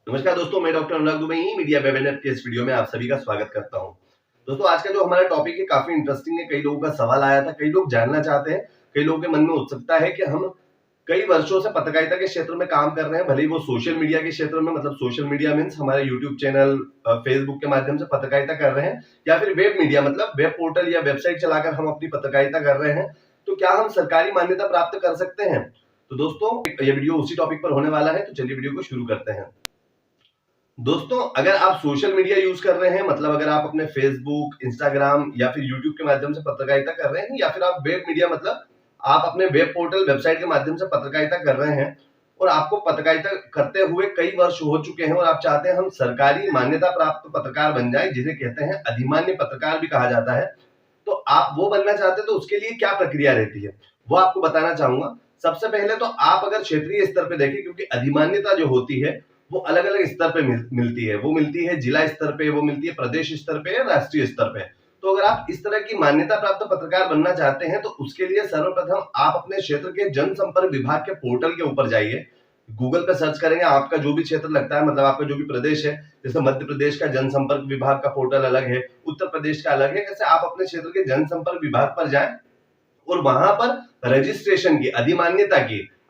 नमस्कार दोस्तों, मैं डॉक्टर अनुराग दुबे मीडिया वेबिनार के इस वीडियो में आप सभी का स्वागत करता हूं। दोस्तों, आज का जो हमारा टॉपिक है काफी इंटरेस्टिंग है। कई लोगों का सवाल आया था, कई लोग जानना चाहते हैं, कई लोगों के मन में उत्सुकता है कि हम कई वर्षों से पत्रकारिता के क्षेत्र में काम कर रहे हैं, भले ही वो सोशल मीडिया के क्षेत्र में, मतलब सोशल मीडिया मीन्स हमारे यूट्यूब चैनल, फेसबुक के माध्यम से पत्रकारिता कर रहे हैं, या फिर वेब मीडिया मतलब वेब पोर्टल या वेबसाइट चलाकर हम अपनी पत्रकारिता कर रहे हैं। तो क्या हम सरकारी मान्यता प्राप्त कर सकते हैं? तो दोस्तों, ये वीडियो उसी टॉपिक पर होने वाला है, तो चलिए वीडियो को शुरू करते हैं। दोस्तों, अगर आप सोशल मीडिया यूज कर रहे हैं, मतलब अगर आप अपने फेसबुक, इंस्टाग्राम या फिर यूट्यूब के माध्यम से पत्रकारिता कर रहे हैं, या फिर आप वेब मीडिया मतलब आप अपने वेब पोर्टल, वेबसाइट के माध्यम से पत्रकारिता कर रहे हैं और आपको पत्रकारिता करते हुए कई वर्ष हो चुके हैं और आप चाहते हैं हम सरकारी मान्यता प्राप्त पत्रकार बन जाएं, जिन्हें कहते हैं अधिमान्य पत्रकार भी कहा जाता है, तो आप वो बनना चाहते हैं, तो उसके लिए क्या प्रक्रिया रहती है वो आपको बताना चाहूंगा। सबसे पहले तो आप अगर क्षेत्रीय स्तर पे देखें, क्योंकि अधिमान्यता जो होती है वो अलग अलग स्तर पे मिलती है। वो मिलती है जिला स्तर पे, वो मिलती है प्रदेश स्तर पे या राष्ट्रीय स्तर पे। तो अगर आप इस तरह की मान्यता प्राप्त पत्रकार बनना चाहते हैं, तो उसके लिए सर्वप्रथम आप अपने क्षेत्र के जनसंपर्क विभाग के पोर्टल के ऊपर जाइए। गूगल पे सर्च करेंगे, आपका जो भी क्षेत्र लगता है, मतलब आपका जो भी प्रदेश है, जैसे मध्य प्रदेश का जनसंपर्क विभाग का पोर्टल अलग है, उत्तर प्रदेश का अलग है, जैसे आप अपने क्षेत्र के जनसंपर्क विभाग पर जाएं और वहां पर रजिस्ट्रेशन की,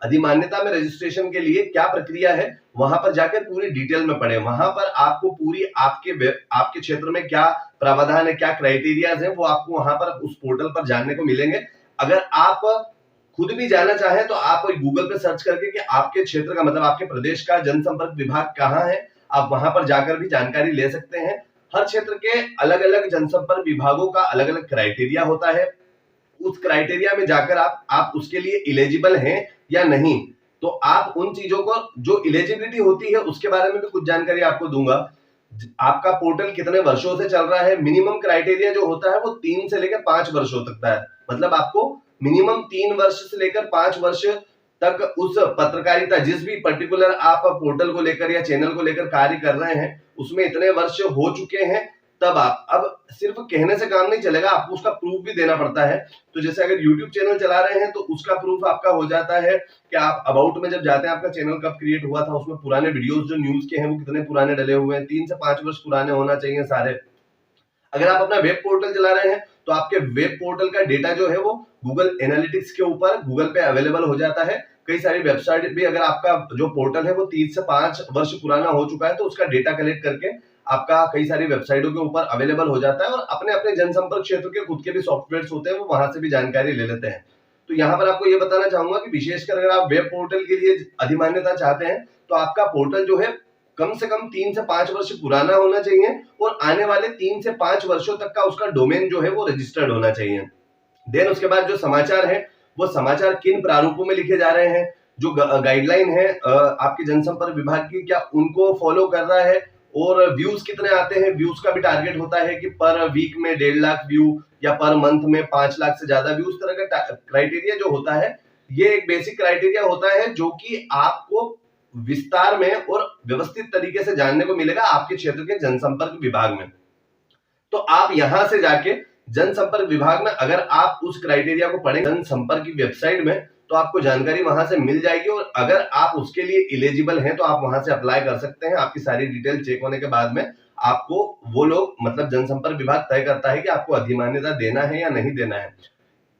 अधिमान्यता में रजिस्ट्रेशन के लिए क्या प्रक्रिया है, वहां पर जाकर पूरी डिटेल में पढ़े। वहां पर आपको पूरी आपके क्षेत्र में क्या प्रावधान है, क्या क्राइटेरियाज है, वो आपको वहां पर उस पोर्टल पर जानने को मिलेंगे। अगर आप खुद भी जानना चाहें तो आप गूगल पे सर्च करके कि आपके क्षेत्र का, मतलब आपके प्रदेश का जनसंपर्क विभाग कहाँ है, आप वहां पर जाकर भी जानकारी ले सकते हैं। हर क्षेत्र के अलग अलग जनसंपर्क विभागों का अलग अलग क्राइटेरिया होता है। उस क्राइटेरिया में जाकर आप उसके लिए इलिजिबल हैं या नहीं, तो आप उन चीजों को, जो इलिजिबिलिटी होती है उसके बारे में भी कुछ जानकारी आपको दूंगा। आपका पोर्टल कितने वर्षों से चल रहा है, मिनिमम क्राइटेरिया जो होता है वो 3 से लेकर 5 वर्ष हो सकता है। मतलब आपको मिनिमम 3 वर्ष से लेकर 5 वर्ष तक उस पत्रकारिता, जिस भी पर्टिकुलर आप पोर्टल को लेकर या चैनल को लेकर कार्य कर रहे हैं, उसमें इतने वर्ष हो चुके हैं, तब आप, अब सिर्फ कहने से काम नहीं चलेगा, आपको उसका प्रूफ भी देना पड़ता है। तो जैसे अगर यूट्यूब चैनल चला रहे हैं तो उसका प्रूफ आपका हो जाता है कि आप अबाउट में जब जाते हैं, आपका चैनल कब क्रिएट हुआ था, उसमें पुराने वीडियोस जो न्यूज के हैं वो कितने पुराने डले हुए हैं, 3 से 5 वर्ष पुराने होना चाहिए सारे। अगर आप अपना वेब पोर्टल चला रहे हैं तो आपके वेब पोर्टल का डेटा जो है वो गूगल एनालिटिक्स के ऊपर गूगल पे अवेलेबल हो जाता है। कई सारी वेबसाइट भी, अगर आपका जो पोर्टल है वो 3 से 5 वर्ष पुराना हो चुका है, तो उसका डेटा कलेक्ट करके आपका कई सारी वेबसाइटों के ऊपर अवेलेबल हो जाता है और अपने अपने जनसंपर्क क्षेत्र के खुद के भी सॉफ्टवेयर होते हैं, वो वहां से भी जानकारी ले लेते हैं। तो यहाँ पर आपको ये बताना चाहूंगा कि विशेषकर अगर आप वेब पोर्टल के लिए अधिमान्यता चाहते हैं, तो आपका पोर्टल जो है कम से कम 3 से 5 वर्ष पुराना होना चाहिए और आने वाले 3 से 5 वर्षों तक का उसका डोमेन जो है वो रजिस्टर्ड होना चाहिए। देन उसके बाद जो समाचार है, वो समाचार किन प्रारूपों में लिखे जा रहे हैं, जो गाइडलाइन है आपके जनसंपर्क विभाग की, क्या उनको फॉलो कर रहा है, और व्यूज कितने आते हैं। व्यूज का भी टारगेट होता है कि पर वीक में 1.5 लाख व्यू या पर मंथ में 5 लाख से ज्यादा व्यू। उस तरह का क्राइटेरिया जो होता है, ये एक बेसिक क्राइटेरिया होता है जो कि आपको विस्तार में और व्यवस्थित तरीके से जानने को मिलेगा आपके क्षेत्र के जनसंपर्क विभाग में। तो आप यहां से जाके जनसंपर्क विभाग में अगर आप उस क्राइटेरिया को पढ़ेंगे जनसंपर्क की वेबसाइट में, तो आपको जानकारी वहां से मिल जाएगी और अगर आप उसके लिए इलिजिबल हैं तो आप वहां से अप्लाई कर सकते हैं। आपकी सारी डिटेल चेक होने के बाद में आपको वो लोग, मतलब जनसंपर्क विभाग तय करता है कि आपको अधिमान्यता देना है या नहीं देना है।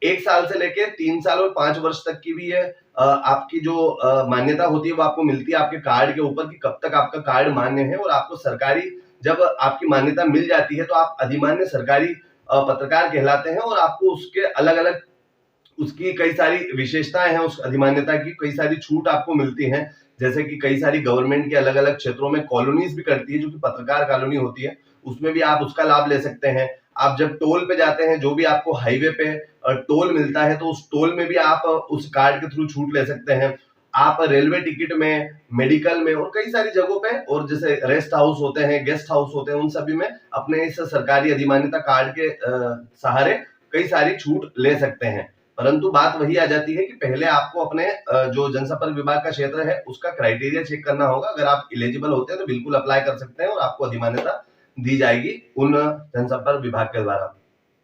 1 साल से लेके 3 साल और 5 वर्ष तक की भी है आपकी जो मान्यता होती है वो आपको मिलती है आपके कार्ड के ऊपर कि कब तक आपका कार्ड मान्य है। और आपको सरकारी, जब आपकी मान्यता मिल जाती है तो आप अधिमान्य सरकारी पत्रकार कहलाते हैं और आपको उसके अलग अलग, उसकी कई सारी विशेषताएं हैं, उस अधिमान्यता की कई सारी छूट आपको मिलती हैं। जैसे कि कई सारी गवर्नमेंट के अलग अलग क्षेत्रों में कॉलोनीज भी करती है, जो कि पत्रकार कॉलोनी होती है, उसमें भी आप उसका लाभ ले सकते हैं। आप जब टोल पे जाते हैं, जो भी आपको हाईवे पे टोल मिलता है, तो उस टोल में भी आप उस कार्ड के थ्रू छूट ले सकते हैं। आप रेलवे टिकट में, मेडिकल में और कई सारी जगहों पे, और जैसे रेस्ट हाउस होते हैं, गेस्ट हाउस होते हैं, उन सभी में अपने इस सरकारी अधिमान्यता कार्ड के सहारे कई सारी छूट ले सकते हैं। परंतु बात वही आ जाती है कि पहले आपको अपने जो जनसंपर्क विभाग का क्षेत्र है उसका क्राइटेरिया चेक करना होगा। अगर आप एलिजिबल होते हैं तो बिल्कुल अप्लाई कर सकते हैं और आपको अधिमान्यता दी जाएगी उन जनसंपर्क विभाग के द्वारा।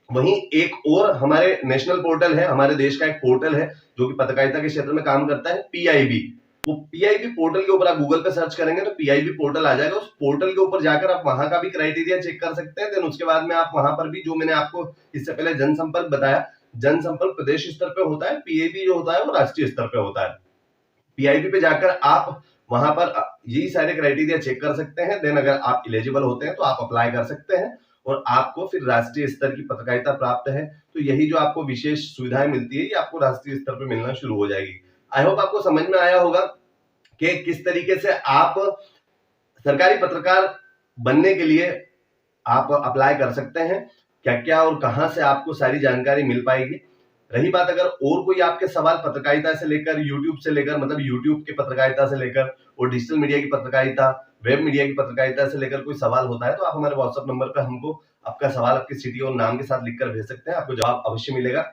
वहीं एक और हमारे नेशनल पोर्टल है, हमारे देश का एक पोर्टल है जो कि पत्रकारिता के क्षेत्र में काम करता है, पीआईबी, वो पीआईबी पोर्टल के ऊपर आप गूगल पे सर्च करेंगे तो पीआईबी पोर्टल आ जाएगा। उस पोर्टल के ऊपर जाकर आप वहां का भी क्राइटेरिया चेक कर सकते हैं। देन उसके बाद में आप वहां पर भी, जो मैंने आपको इससे पहले जनसंपर्क बताया, जनसंपर्क प्रदेश स्तर पे होता है, पीआईबी जो होता है वो राष्ट्रीय स्तर पे होता है। पीआईबी पे जाकर आप वहां पर यही सारे क्राइटेरिया चेक कर सकते हैं। देन अगर आप एलिजिबल होते हैं तो आप अप्लाई कर सकते हैं और आपको फिर राष्ट्रीय स्तर की पत्रकारिता प्राप्त है। तो यही जो आपको विशेष सुविधाएं मिलती है, ये आपको राष्ट्रीय स्तर पर मिलना शुरू हो जाएगी। आई होप आपको समझ में आया होगा कि किस तरीके से आप सरकारी पत्रकार बनने के लिए आप अप्लाई कर सकते हैं, क्या क्या और कहां से आपको सारी जानकारी मिल पाएगी। रही बात अगर और कोई आपके सवाल पत्रकारिता से लेकर, यूट्यूब से लेकर, मतलब यूट्यूब की पत्रकारिता से लेकर और डिजिटल मीडिया की पत्रकारिता, वेब मीडिया की पत्रकारिता से लेकर कोई सवाल होता है तो आप हमारे व्हाट्सएप नंबर पर हमको आपका सवाल आपकी सिटी और नाम के साथ लिखकर भेज सकते हैं, आपको जवाब अवश्य मिलेगा।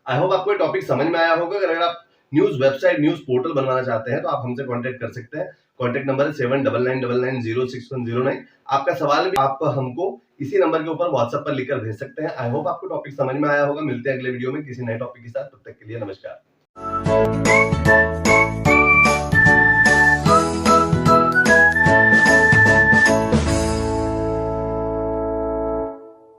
आई होप आपको ये टॉपिक समझ में आया होगा। अगर आप न्यूज वेबसाइट, न्यूज पोर्टल बनवाना चाहते हैं तो आप हमसे कांटेक्ट कर सकते हैं। कांटेक्ट नंबर है 7999906109। आपका सवाल भी आप हमको इसी नंबर के ऊपर व्हाट्सएप पर लिखकर भेज सकते हैं। आई होप आपको टॉपिक समझ में आया होगा। मिलते हैं अगले वीडियो में किसी नए टॉपिक के साथ। तब तक के लिए नमस्कार।